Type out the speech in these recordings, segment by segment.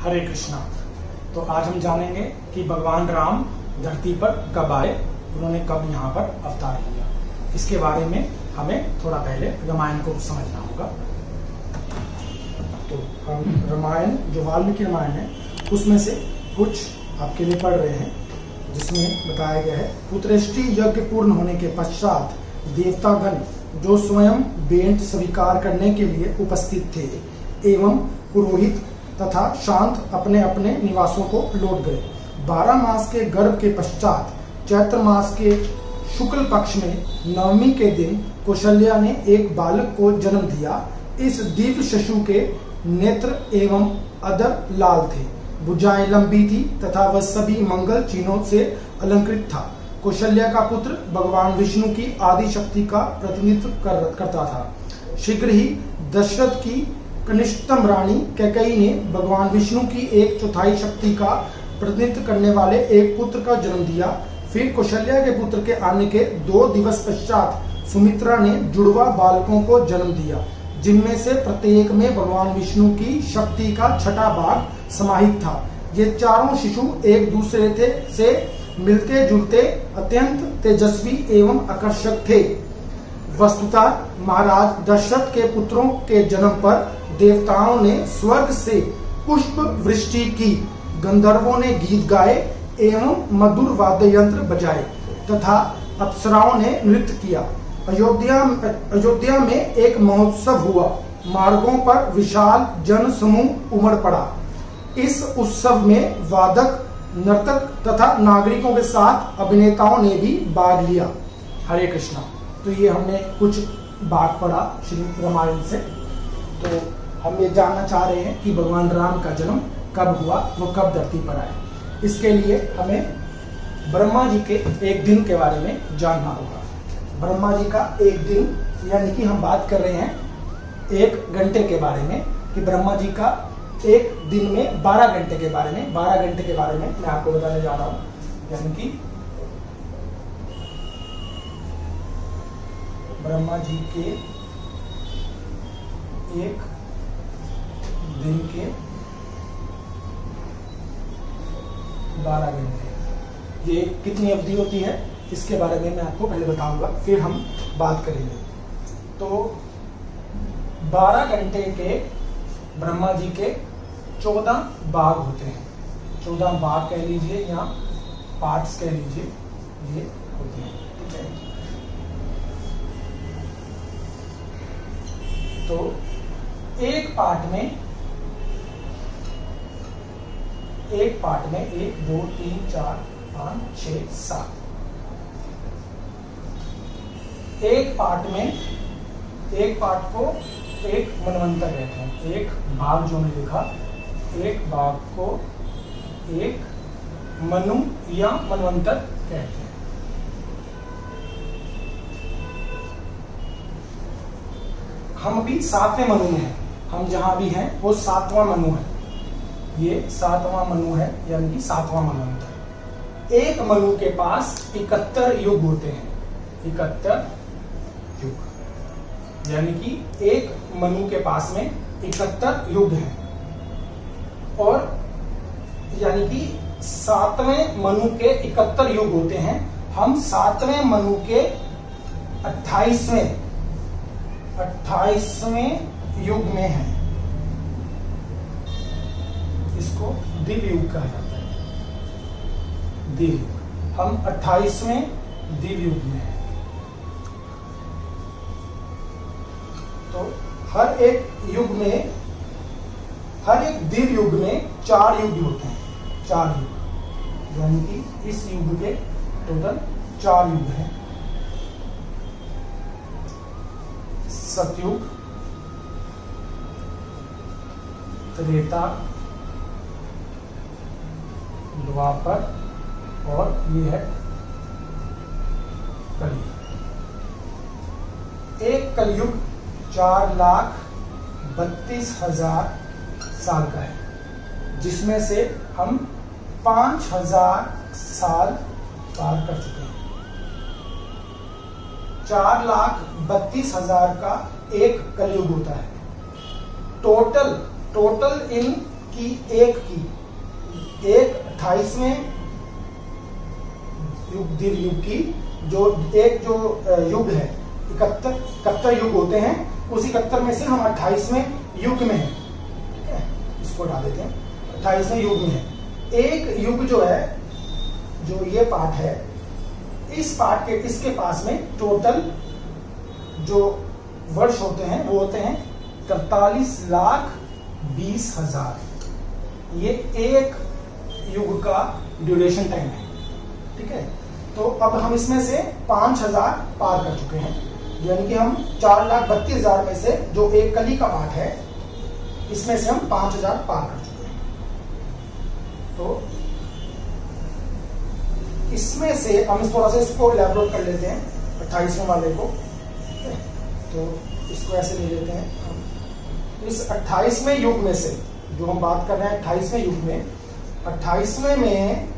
हरे कृष्णा। तो आज हम जानेंगे कि भगवान राम धरती पर कब आए, उन्होंने कब यहाँ पर अवतार लिया। इसके बारे में हमें थोड़ा पहले रामायण को समझना होगा। तो हम रामायण, जो वाल्मीकि रामायण है, उसमें से कुछ आपके लिए पढ़ रहे हैं, जिसमें बताया गया है, पुत्रेष्टि यज्ञ पूर्ण होने के पश्चात देवतागण जो स्वयं भेंट स्वीकार करने के लिए उपस्थित थे एवं पुरोहित तथा शांत अपने अपने निवासों को लौट गए। 12 मास के गर्भ के पश्चात चैत्र मास के शुक्ल पक्ष में नवमी के दिन कौशल्या ने एक बालक को जन्म दिया। इस दिव्य शिशु के नेत्र एवं अधर लाल थे, भुजाएं लंबी थी तथा वह सभी मंगल चिन्हों से अलंकृत था। कौशल्या का पुत्र भगवान विष्णु की आदि शक्ति का प्रतिनिधित्व करता था। शीघ्र ही दशरथ की कनिष्ठतम रानी कैकेयी ने भगवान विष्णु की 1/4 शक्ति का प्रतिनिधित्व करने वाले एक पुत्र का जन्म दिया। फिर कौशल्या के पुत्र के आने के 2 दिवस पश्चात सुमित्रा ने जुड़वा बालकों को जन्म दिया, जिनमें से प्रत्येक में भगवान विष्णु की शक्ति का 6ठा भाग समाहित था। ये चारों शिशु एक दूसरे से मिलते जुलते अत्यंत तेजस्वी एवं आकर्षक थे। वस्तुतः महाराज दशरथ के पुत्रों के जन्म पर देवताओं ने स्वर्ग से पुष्प वृष्टि की, गंधर्वों ने गीत गाए एवं मधुर वाद्य यंत्र बजाए तथा अप्सराओं ने नृत्य किया। अयोध्या में एक महोत्सव हुआ। मार्गों पर विशाल जन समूह उमड़ पड़ा। इस उत्सव में वादक, नर्तक तथा नागरिकों के साथ अभिनेताओं ने भी भाग लिया। हरे कृष्णा। तो ये हमने कुछ भाग पढ़ा श्री रामायण से। तो हम ये जानना चाह रहे हैं कि भगवान राम का जन्म कब हुआ, वो कब धरती पर आए। इसके लिए हमें ब्रह्मा जी के एक दिन के बारे में जानना होगा। ब्रह्मा जी का एक दिन, यानी कि हम बात कर रहे हैं 1 घंटे के बारे में, कि ब्रह्मा जी का एक दिन में 12 घंटे के बारे में, 12 घंटे के बारे में मैं आपको बताने जा रहा हूं। यानी कि ब्रह्मा जी के एक दिन के 12 घंटे, ये कितनी अवधि होती है, इसके बारे में मैं आपको पहले बताऊंगा, फिर हम बात करेंगे। तो 12 घंटे के ब्रह्मा जी के 14 भाग होते हैं। 14 भाग कह लीजिए या पार्ट्स कह लीजिए, ये होते हैं। ठीक है। तो एक पार्ट में 1, 2, 3, 4, 5, 6, 7। एक पार्ट को एक मनवंतर कहते हैं। एक भाग जो हमने लिखा, एक भाग को एक मनु या मनवंतर कहते हैं। हम अभी 7वें मनु में हैं। हम जहां भी हैं वो 7वां मनु है। ये 7वां मनु है, यानी कि 7वां मनवंतर। एक मनु के पास 71 युग होते हैं। 71 युग, यानी कि एक मनु के पास में 71 युग हैं। और यानी कि 7वें मनु के 71 युग होते हैं। हम 7वें मनु के 28वें युग में हैं। इसको दिव्य युग कहा जाता है। दिव्य युग, हम 28वें दिव्य युग में हैं। तो हर एक दिव्य युग में 4 युग होते हैं। 4 युग, यानी कि इस युग के टोटल 4 युग हैं। सतयुग, त्रेता, द्वापर और ये है कलयुग। एक कलयुग 4,32,000 साल का है, जिसमें से हम 5,000 साल पार कर चुके हैं। 4,32,000 का एक कलयुग होता है। टोटल इन कि एक 28वें युग दिव्य युग की जो युग है, 71 युग होते हैं, उस 71 में से हम 28वें युग में हैं। ठीक है, इसको हटा देते हैं, 28वें युग में है। एक युग जो है, जो ये पार्ट है, इस पार्ट के इसके पास में टोटल जो वर्ष होते हैं वो होते हैं 43,20,000। ये एक युग का ड्यूरेशन टाइम है। ठीक है, तो अब हम इसमें से 5,000 पार कर चुके हैं, यानी कि हम 4,32,000 में से जो एक कली का पार्ट है, इसमें से हम 5,000 पार कर चुके हैं। तो इसमें से हम इस प्रोसेस को इलैबोरेट कर लेते हैं 28वें वाले को। तो इसको ऐसे ले लेते हैं हम। इस 28वें युग में से जो हम बात कर रहे हैं 28वें युग में, 28वें में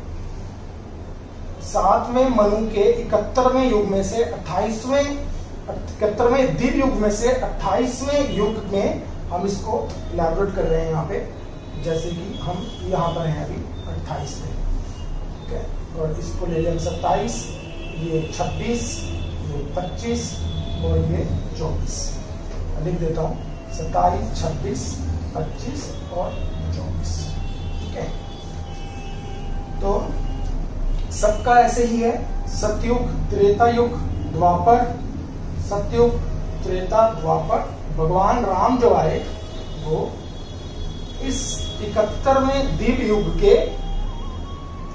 7वें मनु के 71वें युग में से 71वें दिव्य युग में से 28वें युग में हम इसको इलैबोरेट कर रहे हैं यहाँ पे। जैसे कि हम यहाँ पर हैं अभी 28 में। ठीक है, और इसको ले लें 27, ये 26, ये 25 और ये 24। लिख देता हूँ 27, 26, 25 और 24। ठीक है, तो सबका ऐसे ही है। सतयुग, त्रेता युग, द्वापर, सतयुग, त्रेता, द्वापर। भगवान राम जो आए वो इस 71वें दिव्य युग के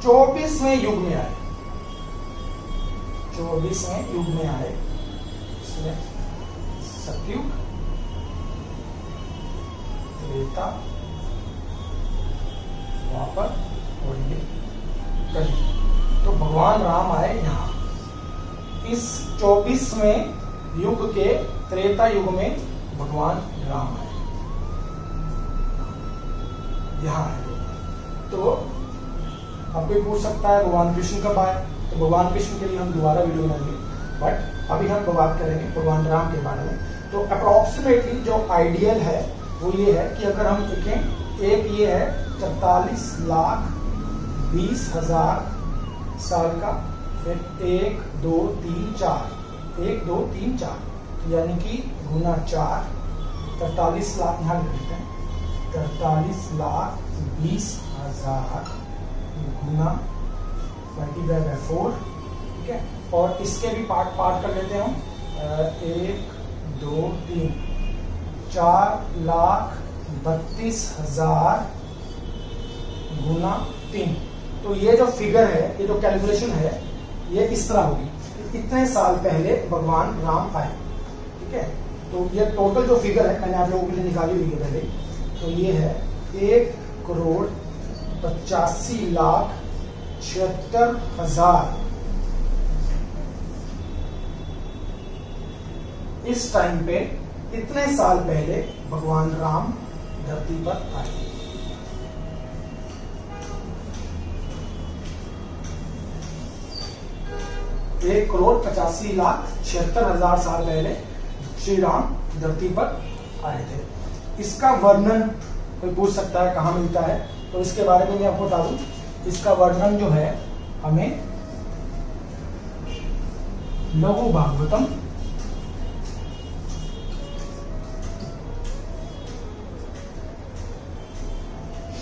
24वें युग में आए। 24वें युग में आए। इसमें सतयुग, त्रेता, द्वापर और ये कली। तो भगवान राम आए यहाँ इस 24वें युग के त्रेता युग में। भगवान राम आए यहाँ है। तो अब कोई पूछ सकता है भगवान कृष्ण कब आए, तो भगवान कृष्ण के लिए हम दोबारा वीडियो बनाएंगे, बट अभी हम बात करेंगे भगवान राम के बारे में। तो अप्रोक्सीमेटली जो आइडियल है वो ये है कि अगर हम देखें, एक ये है 44,20,000 साल का, फिर 1, 2, 3, 4, 1, 2, 3, 4, यानी कि गुना 4, 43 लाख यहाँ लिख देते हैं। 43,20,000 गुना 20/4। ठीक है, और इसके भी पार्ट कर लेते हैं हम। 1, 2, 3, 4,32,000 गुना 3। तो ये जो फिगर है, ये जो कैलकुलेशन है, ये इस तरह होगी। इतने साल पहले भगवान राम आए। ठीक है, तो ये टोटल जो फिगर है मैंने आप लोगों के लिए निकाली हुई है पहले। तो ये है 1,85,76,000। इस टाइम पे इतने साल पहले भगवान राम धरती पर आए। 1,85,76,000 साल पहले श्री राम धरती पर आए थे। इसका वर्णन कोई पूछ सकता है कहाँ मिलता है, तो इसके बारे में मैं आपको बता दूं। इसका वर्णन जो है हमें लघु भागवतम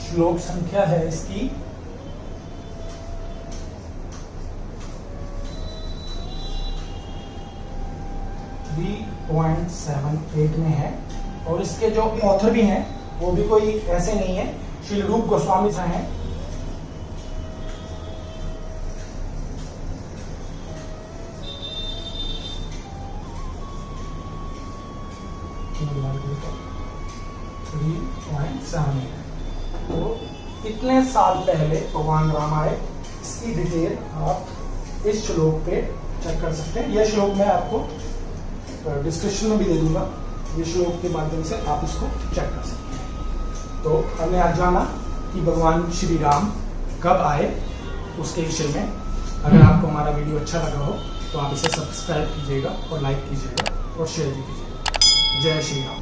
श्लोक संख्या है इसकी 3.78 में है। और इसके जो ऑथर भी हैं वो भी कोई ऐसे नहीं है, श्री रूप गोस्वामी जी हैं। तो इतने साल पहले भगवान राम आए, इसकी डिटेल आप इस श्लोक पे चेक कर सकते हैं। यह श्लोक मैं आपको डिस्क्रिप्शन में भी दे दूंगा, ये श्लोक के माध्यम से आप इसको चेक कर सकते हैं। तो हमने आज जाना कि भगवान श्री राम कब आए उसके विषय में। अगर आपको हमारा वीडियो अच्छा लगा हो तो आप इसे सब्सक्राइब कीजिएगा और लाइक कीजिएगा और शेयर भी कीजिएगा। जय श्री राम।